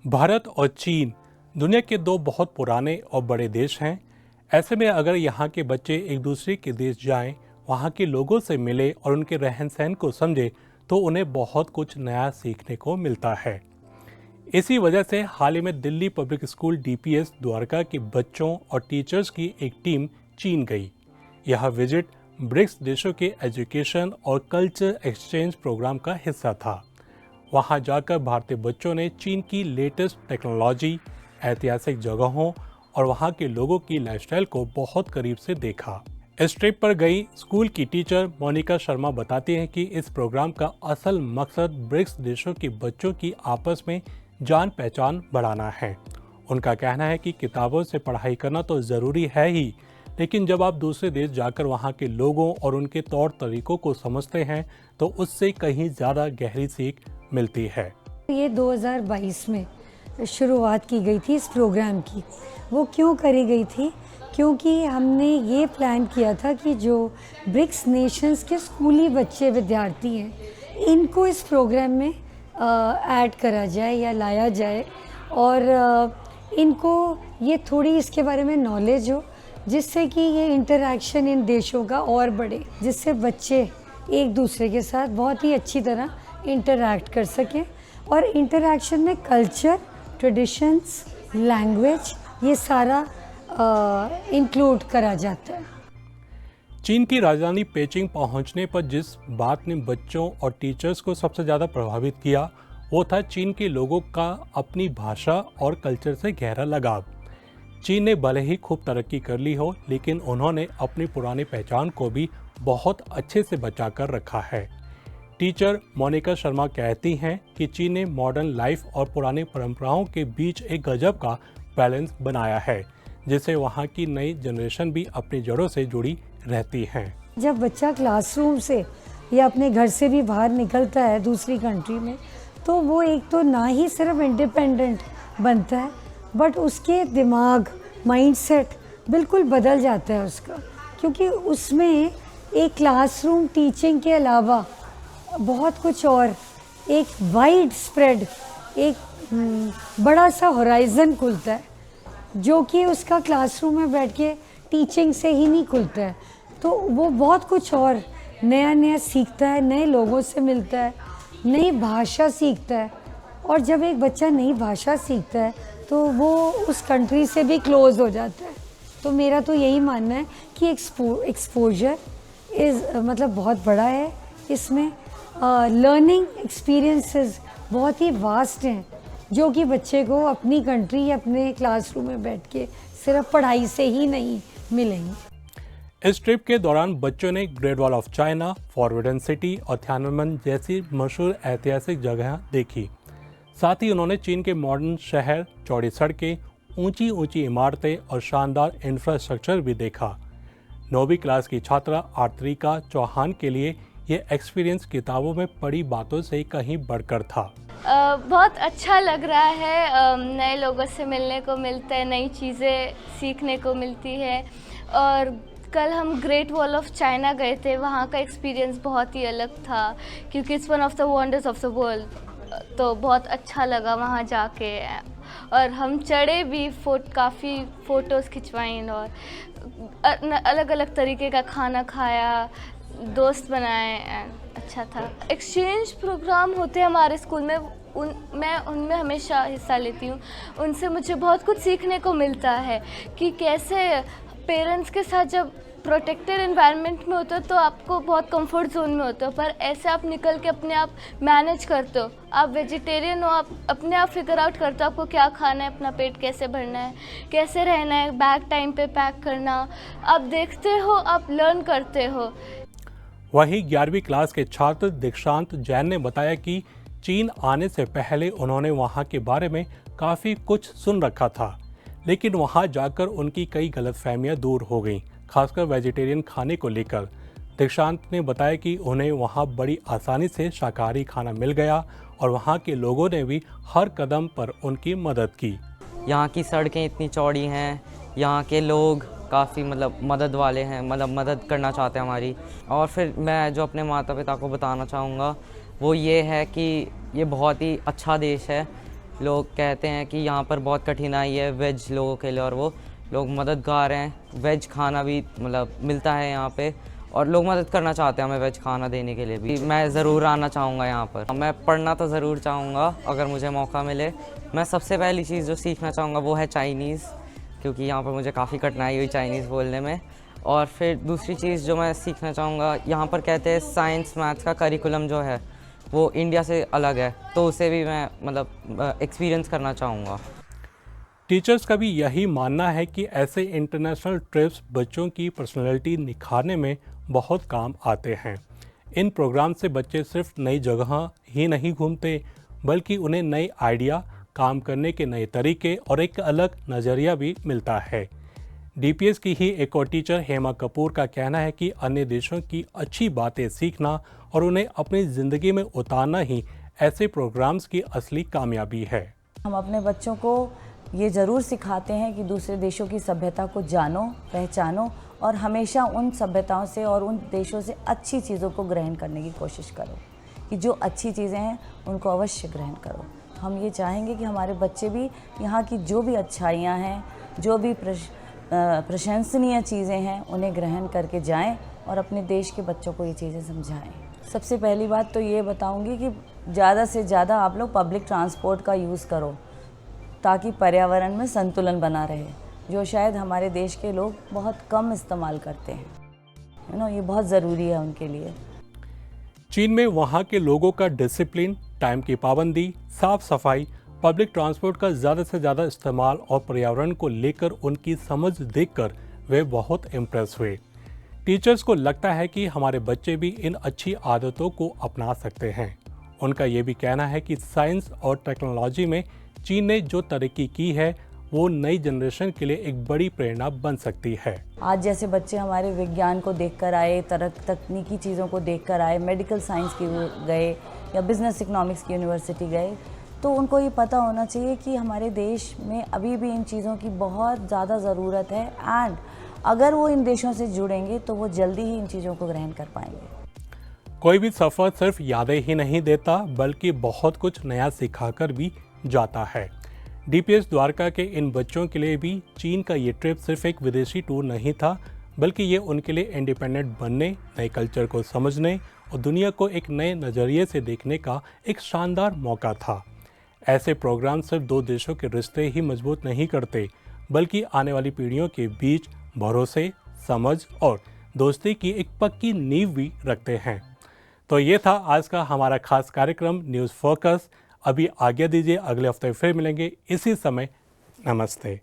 भारत और चीन दुनिया के दो बहुत पुराने और बड़े देश हैं। ऐसे में अगर यहाँ के बच्चे एक दूसरे के देश जाएं, वहाँ के लोगों से मिले और उनके रहन सहन को समझे तो उन्हें बहुत कुछ नया सीखने को मिलता है। इसी वजह से हाल ही में Delhi public school DPS Dwarka के बच्चों और टीचर्स की एक टीम चीन गई। यह विजिट ब्रिक्स देशों के एजुकेशन और कल्चर एक्सचेंज प्रोग्राम का हिस्सा था। वहां जाकर भारतीय बच्चों ने चीन की लेटेस्ट टेक्नोलॉजी, ऐतिहासिक जगहों और वहां के लोगों की लाइफस्टाइल को बहुत करीब से देखा। इस ट्रिप पर गई स्कूल की टीचर मोनिका शर्मा बताती हैं कि इस प्रोग्राम का असल मकसद ब्रिक्स देशों के बच्चों की आपस में जान पहचान बढ़ाना है। उनका कहना है कि किताबों से पढ़ाई करना तो ज़रूरी है ही, लेकिन जब आप दूसरे देश जाकर वहाँ के लोगों और उनके तौर तरीकों को समझते हैं तो उससे कहीं ज़्यादा गहरी सीख मिलती है। ये 2022 में शुरुआत की गई थी इस प्रोग्राम की। वो क्यों करी गई थी? क्योंकि हमने ये प्लान किया था कि जो ब्रिक्स नेशंस के स्कूली बच्चे विद्यार्थी हैं, इनको इस प्रोग्राम में ऐड करा जाए या लाया जाए और इनको ये थोड़ी इसके बारे में नॉलेज हो, जिससे कि ये इंटरैक्शन इन देशों का और बढ़े, जिससे बच्चे एक दूसरे के साथ बहुत ही अच्छी तरह इंटरैक्ट कर सकें और इंटरैक्शन में कल्चर, ट्रेडिशंस, लैंग्वेज ये सारा इंक्लूड करा जाता है। चीन की राजधानी पेचिंग पहुंचने पर जिस बात ने बच्चों और टीचर्स को सबसे ज़्यादा प्रभावित किया वो था चीन के लोगों का अपनी भाषा और कल्चर से गहरा लगाव। चीन ने भले ही खूब तरक्की कर ली हो, लेकिन उन्होंने अपनी पुरानी पहचान को भी बहुत अच्छे से बचा कर रखा है। टीचर मोनिका शर्मा कहती हैं कि चीन ने मॉडर्न लाइफ और पुरानी परंपराओं के बीच एक गजब का बैलेंस बनाया है, जिससे वहाँ की नई जनरेशन भी अपनी जड़ों से जुड़ी रहती है। जब बच्चा क्लासरूम से या अपने घर से भी बाहर निकलता है दूसरी कंट्री में, तो वो एक तो ना ही सिर्फ इंडिपेंडेंट बनता है, बट उसके दिमाग, माइंडसेट बिल्कुल बदल जाता है उसका, क्योंकि उसमें एक क्लासरूम टीचिंग के अलावा बहुत कुछ और एक वाइड स्प्रेड, एक बड़ा सा होराइज़न खुलता है, जो कि उसका क्लासरूम में बैठ के टीचिंग से ही नहीं खुलता है। तो वो बहुत कुछ और नया नया सीखता है, नए लोगों से मिलता है, नई भाषा सीखता है। और जब एक बच्चा नई भाषा सीखता है तो वो उस कंट्री से भी क्लोज हो जाता है। तो मेरा तो यही मानना है कि एक्सपोजर मतलब बहुत बड़ा है इसमें। लर्निंग एक्सपीरियंसेस बहुत ही वास्ट हैं, जो कि बच्चे को अपनी कंट्री या अपने क्लासरूम में बैठ के सिर्फ पढ़ाई से ही नहीं मिलेंगे। इस ट्रिप के दौरान बच्चों ने great wall of China, forbidden city और थियाननमेन जैसी मशहूर ऐतिहासिक जगह देखी। साथ ही उन्होंने चीन के मॉडर्न शहर, चौड़ी सड़कें, ऊंची ऊंची इमारतें और शानदार इंफ्रास्ट्रक्चर भी देखा। 9वीं क्लास की छात्रा आर्त्रिका चौहान के लिए ये एक्सपीरियंस किताबों में पढ़ी बातों से कहीं बढ़कर था। बहुत अच्छा लग रहा है, नए लोगों से मिलने को मिलता है, नई चीज़ें सीखने को मिलती है। और कल हम ग्रेट वॉल ऑफ चाइना गए थे, वहाँ का एक्सपीरियंस बहुत ही अलग था, क्योंकि it's one of the wonders of the world. तो बहुत अच्छा लगा वहाँ जाके, और हम चढ़े भी, काफ़ी फ़ोटोज़ खिंचवाई और अलग अलग तरीके का खाना खाया, दोस्त बनाए, अच्छा था। एक्सचेंज प्रोग्राम होते हैं हमारे स्कूल में, मैं उनमें हमेशा हिस्सा लेती हूँ। उनसे मुझे बहुत कुछ सीखने को मिलता है कि कैसे पेरेंट्स के साथ जब प्रोटेक्टेड एनवायरनमेंट में होते हो तो आपको बहुत कंफर्ट जोन में होते हो, पर ऐसे आप निकल के अपने आप मैनेज करते हो। आप वेजिटेरियन हो, आप अपने आप फिगर आउट करते हो आपको क्या खाना है, अपना पेट कैसे भरना है, कैसे रहना है, बैग टाइम पे पैक करना। आप देखते हो, आप लर्न करते हो। वहीं 11वीं क्लास के छात्र दीक्षांत जैन ने बताया कि चीन आने से पहले उन्होंने वहां के बारे में काफ़ी कुछ सुन रखा था, लेकिन वहां जाकर उनकी कई गलतफहमियां दूर हो गईं, खासकर वेजिटेरियन खाने को लेकर। दीक्षांत ने बताया कि उन्हें वहां बड़ी आसानी से शाकाहारी खाना मिल गया और वहां के लोगों ने भी हर कदम पर उनकी मदद की। यहाँ की सड़कें इतनी चौड़ी हैं, यहाँ के लोग काफ़ी मदद वाले हैं, मदद करना चाहते हैं हमारी। और फिर मैं जो अपने माता पिता को बताना चाहूँगा वो ये है कि ये बहुत ही अच्छा देश है, लोग कहते हैं कि यहाँ पर बहुत कठिनाई है वेज लोगों के लिए, और वो लोग मददगार हैं। वेज खाना भी मतलब मिलता है यहाँ पे, और लोग मदद करना चाहते हैं हमें वेज खाना देने के लिए भी। मैं ज़रूर आना चाहूँगा यहाँ पर। मैं पढ़ना तो ज़रूर चाहूँगा अगर मुझे मौका मिले। मैं सबसे पहली चीज़ जो सीखना चाहूँगा वो है चाइनीज़, क्योंकि यहाँ पर मुझे काफ़ी कठिनाई हुई चाइनीज़ बोलने में। और फिर दूसरी चीज़ जो मैं सीखना चाहूँगा, यहाँ पर कहते हैं साइंस मैथ्स का करिकुलम जो है वो इंडिया से अलग है, तो उसे भी मैं मतलब एक्सपीरियंस करना चाहूँगा। टीचर्स का भी यही मानना है कि ऐसे इंटरनेशनल ट्रिप्स बच्चों की पर्सनैलिटी निखारने में बहुत काम आते हैं। इन प्रोग्राम से बच्चे सिर्फ नई जगह ही नहीं घूमते, बल्कि उन्हें नए आइडिया, काम करने के नए तरीके और एक अलग नज़रिया भी मिलता है। डीपीएस की ही एक और टीचर हेमा कपूर का कहना है कि अन्य देशों की अच्छी बातें सीखना और उन्हें अपनी ज़िंदगी में उतारना ही ऐसे प्रोग्राम्स की असली कामयाबी है। हम अपने बच्चों को ये ज़रूर सिखाते हैं कि दूसरे देशों की सभ्यता को जानो, पहचानो और हमेशा उन सभ्यताओं से और उन देशों से अच्छी चीज़ों को ग्रहण करने की कोशिश करो, कि जो अच्छी चीज़ें हैं उनको अवश्य ग्रहण करो। हम ये चाहेंगे कि हमारे बच्चे भी यहाँ की जो भी अच्छाइयाँ हैं, जो भी प्रशंसनीय चीज़ें हैं, उन्हें ग्रहण करके जाएं और अपने देश के बच्चों को ये चीज़ें समझाएं। सबसे पहली बात तो ये बताऊंगी कि ज़्यादा से ज़्यादा आप लोग पब्लिक ट्रांसपोर्ट का यूज़ करो, ताकि पर्यावरण में संतुलन बना रहे, जो शायद हमारे देश के लोग बहुत कम इस्तेमाल करते हैं। ये बहुत ज़रूरी है उनके लिए। चीन में वहाँ के लोगों का डिसिप्लिन, टाइम की पाबंदी, साफ सफाई, पब्लिक ट्रांसपोर्ट का ज़्यादा से ज़्यादा इस्तेमाल और पर्यावरण को लेकर उनकी समझ देखकर वे बहुत इम्प्रेस हुए। टीचर्स को लगता है कि हमारे बच्चे भी इन अच्छी आदतों को अपना सकते हैं। उनका ये भी कहना है कि साइंस और टेक्नोलॉजी में चीन ने जो तरक्की की है वो नई जनरेशन के लिए एक बड़ी प्रेरणा बन सकती है। आज जैसे बच्चे हमारे विज्ञान को देखकर आए, तकनीकी चीज़ों को देखकर आए, मेडिकल साइंस की गए या बिजनेस इकोनॉमिक्स की यूनिवर्सिटी गए, तो उनको ये पता होना चाहिए कि हमारे देश में अभी भी इन चीज़ों की बहुत ज़्यादा ज़रूरत है, एंड अगर वो इन देशों से जुड़ेंगे तो वो जल्दी ही इन चीज़ों को ग्रहण कर पाएंगे। कोई भी सफ़र सिर्फ यादें ही नहीं देता, बल्कि बहुत कुछ नया सिखाकर भी जाता है। डीपीएस द्वारका के इन बच्चों के लिए भी चीन का ये ट्रिप सिर्फ एक विदेशी टूर नहीं था, बल्कि ये उनके लिए इंडिपेंडेंट बनने, नए कल्चर को समझने और दुनिया को एक नए नज़रिए से देखने का एक शानदार मौका था। ऐसे प्रोग्राम सिर्फ दो देशों के रिश्ते ही मजबूत नहीं करते, बल्कि आने वाली पीढ़ियों के बीच भरोसे, समझ और दोस्ती की एक पक्की नींव भी रखते हैं। तो ये था आज का हमारा खास कार्यक्रम न्यूज़ फोकस। अभी आज्ञा दीजिए, अगले हफ्ते फिर मिलेंगे इसी समय। नमस्ते।